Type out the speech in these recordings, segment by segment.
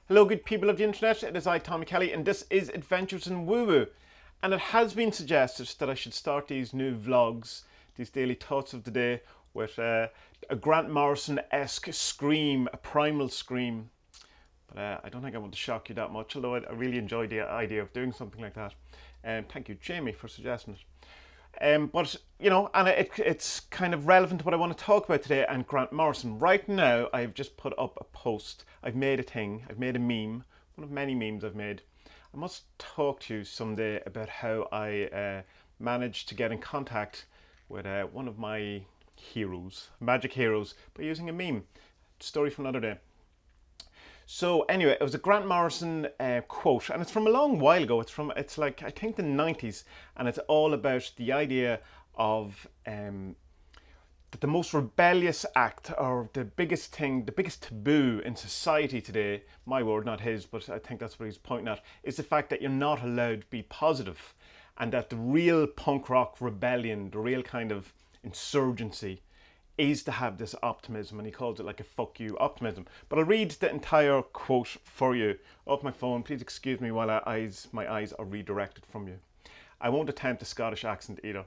Hello good people of the internet, it is I, Tommy Kelly, and this is Adventures in Woo Woo. And it has been suggested that I should start these new vlogs, these daily thoughts of the day, with a Grant Morrison-esque scream, a primal scream. But I don't think I want to shock you that much, although I really enjoy the idea of doing something like that. And thank you, Jamie, for suggesting it. But, you know, and it's kind of relevant to what I want to talk about today and Grant Morrison. Right now, I've just put up a post. I've made a thing. I've made a meme. One of many memes I've made. I must talk to you someday about how I managed to get in contact with one of my heroes, magic heroes, by using a meme. Story for another day. So anyway, it was a Grant Morrison quote, and it's from a long while ago. It's like I think the 90s, and it's all about the idea of that the most rebellious act, or the biggest thing, the biggest taboo in society today, my word, not his, but I think that's what he's pointing at, is the fact that you're not allowed to be positive, and that the real punk rock rebellion, the real kind of insurgency, is to have this optimism, and he calls it like a fuck you optimism. But I'll read the entire quote for you off my phone. Please excuse me while my eyes are redirected from you. I won't attempt a Scottish accent either.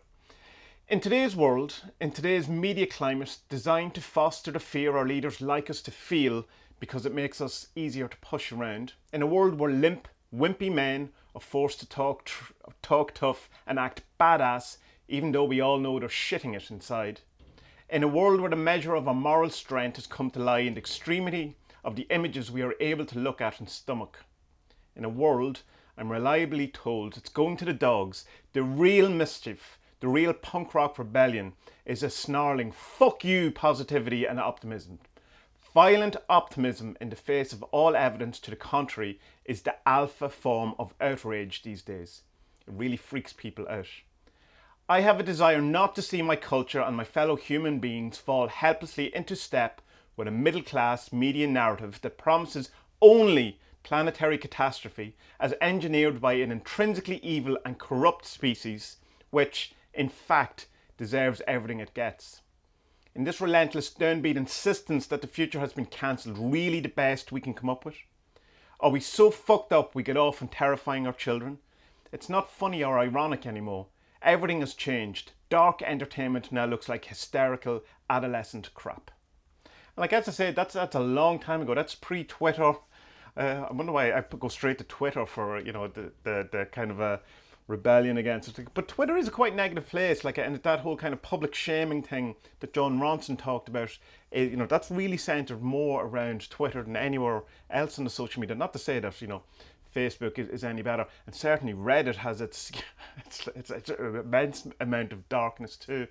In today's world, in today's media climate designed to foster the fear our leaders like us to feel because it makes us easier to push around, in a world where limp, wimpy men are forced to talk tough and act badass even though we all know they're shitting it inside, in a world where the measure of our moral strength has come to lie in the extremity of the images we are able to look at and stomach. In a world, I'm reliably told, it's going to the dogs, the real mischief, the real punk rock rebellion is a snarling fuck you positivity and optimism. Violent optimism in the face of all evidence to the contrary is the alpha form of outrage these days. It really freaks people out. I have a desire not to see my culture and my fellow human beings fall helplessly into step with a middle-class media narrative that promises only planetary catastrophe as engineered by an intrinsically evil and corrupt species which, in fact, deserves everything it gets. In this relentless downbeat insistence that the future has been cancelled really the best we can come up with? Are we so fucked up we get off on terrifying our children? It's not funny or ironic anymore. Everything has changed. Dark entertainment now looks like hysterical adolescent crap. And like as I say, that's a long time ago. That's pre-Twitter. I wonder why I go straight to Twitter for the kind of a rebellion against it. But Twitter is a quite negative place. And that whole kind of public shaming thing that John Ronson talked about, that's really centered more around Twitter than anywhere else on the social media. Not to say that Facebook is any better, and certainly Reddit has its immense amount of darkness too.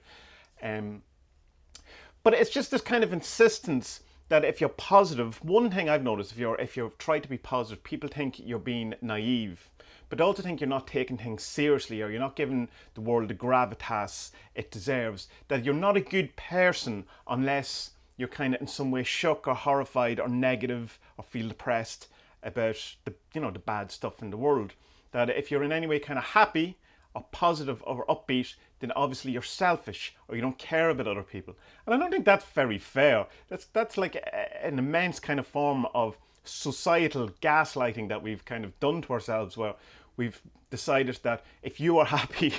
But it's just this kind of insistence that if you're positive, one thing I've noticed, if you try to be positive, people think you're being naive, but also think you're not taking things seriously, or you're not giving the world the gravitas it deserves, that you're not a good person unless you're kind of in some way shook or horrified or negative or feel depressed about the bad stuff in the world. That if you're in any way kind of happy or positive or upbeat, then obviously you're selfish or you don't care about other people. And I don't think that's very fair. That's like an immense kind of form of societal gaslighting that we've kind of done to ourselves, where we've decided that if you are happy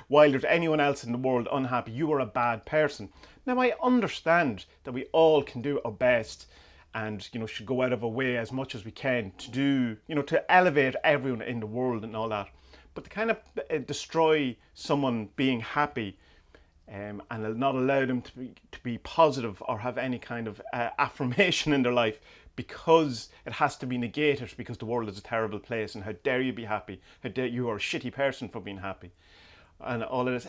while there's anyone else in the world unhappy, you are a bad person. Now I understand that we all can do our best and should go out of our way as much as we can to do, to elevate everyone in the world and all that. But to kind of destroy someone being happy and not allow them to be positive or have any kind of affirmation in their life because it has to be negated because the world is a terrible place and how dare you be happy, how dare you are a shitty person for being happy, and all of this.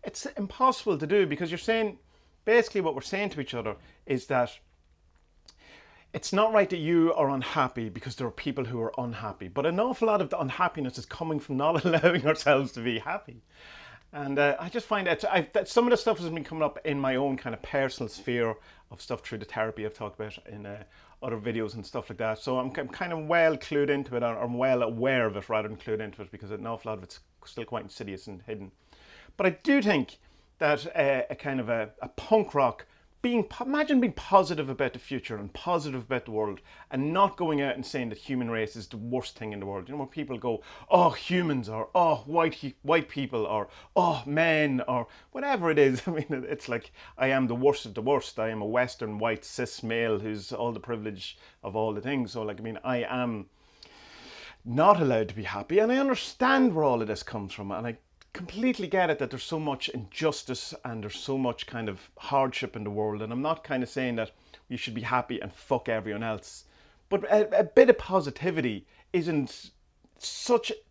It's impossible to do, because you're saying, basically what we're saying to each other is that it's not right that you are unhappy because there are people who are unhappy, but an awful lot of the unhappiness is coming from not allowing ourselves to be happy. And I just find that some of the stuff has been coming up in my own kind of personal sphere of stuff through the therapy I've talked about in other videos and stuff like that. So I'm kind of well clued into it, or I'm well aware of it rather than clued into it, because an awful lot of it's still quite insidious and hidden. But I do think that a kind of a punk rock imagine being positive about the future and positive about the world, and not going out and saying that human race is the worst thing in the world. You know, when people go, oh, humans, or oh, white people, or oh, men, or whatever it is. I mean, it's like, I am the worst of the worst. I am a Western white cis male who's all the privilege of all the things. So like, I mean, I am not allowed to be happy, and I understand where all of this comes from, and I completely get it that there's so much injustice and there's so much kind of hardship in the world, and I'm not kind of saying that you should be happy and fuck everyone else, but a bit of positivity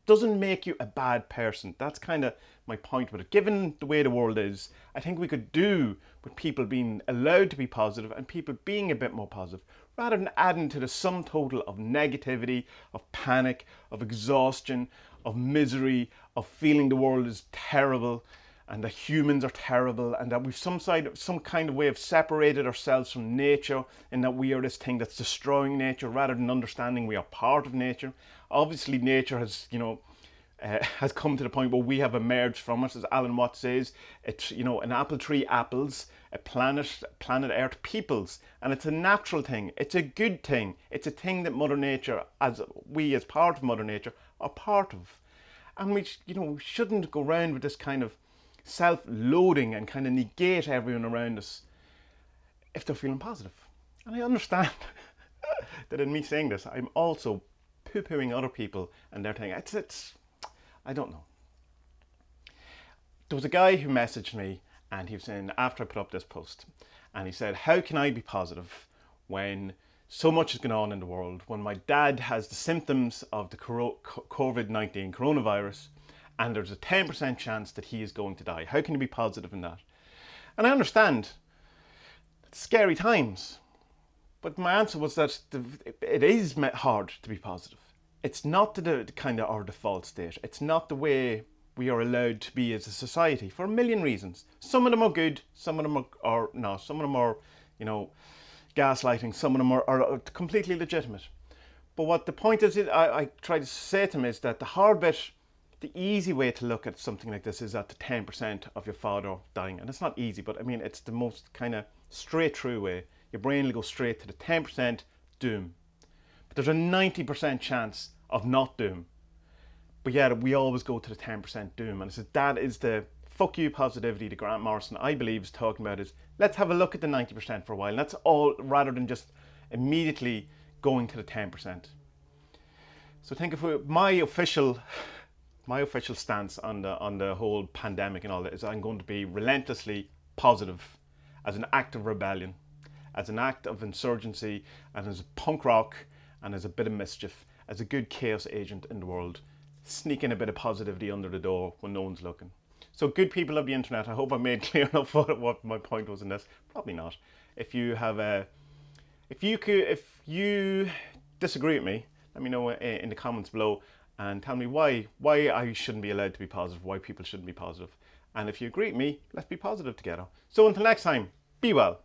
doesn't make you a bad person. That's kind of my point with it. Given the way the world is, I think we could do with people being allowed to be positive and people being a bit more positive, rather than adding to the sum total of negativity, of panic, of exhaustion, of misery, of feeling the world is terrible and that humans are terrible, and that we've some kind of way of separated ourselves from nature, and that we are this thing that's destroying nature, rather than understanding we are part of nature. Obviously nature has, has come to the point where we have emerged from it. As Alan Watts says, it's, an apple tree apples, a planet Earth peoples, and it's a natural thing. It's a good thing. It's a thing that Mother Nature, as part of Mother Nature, are part of. And we shouldn't go around with this kind of self-loathing and kind of negate everyone around us if they're feeling positive. And I understand that in me saying this, I'm also poo-pooing other people and their thing. I don't know. There was a guy who messaged me, and he was saying, after I put up this post, and he said, how can I be positive when so much is going on in the world, when my dad has the symptoms of the COVID-19 coronavirus, and there's a 10% chance that he is going to die? How can you be positive in that? And I understand, it's scary times, but my answer was that it is hard to be positive. It's not the kind of our default state. It's not the way we are allowed to be as a society, for a million reasons. Some of them are good, some of them are not. Some of them are, gaslighting, some of them are completely legitimate. But what the point is, I try to say to him, is that the hard bit, the easy way to look at something like this is at the 10% of your father dying. And it's not easy, but I mean, it's the most kind of straight through way. Your brain will go straight to the 10% doom. But there's a 90% chance of not doom. But yeah, we always go to the 10% doom. And I said, that is the fuck you positivity that Grant Morrison, I believe, is talking about, is let's have a look at the 90% for a while. And that's all, rather than just immediately going to the 10%. So think of my official stance on the whole pandemic and all that is, I'm going to be relentlessly positive as an act of rebellion, as an act of insurgency, and as a punk rock, and as a bit of mischief, as a good chaos agent in the world, sneaking a bit of positivity under the door when no one's looking. So good people of the internet, I hope I made clear enough what my point was in this. Probably not. If you disagree with me, let me know in the comments below, and tell me why I shouldn't be allowed to be positive, why people shouldn't be positive. And if you agree with me, let's be positive together. So until next time, be well.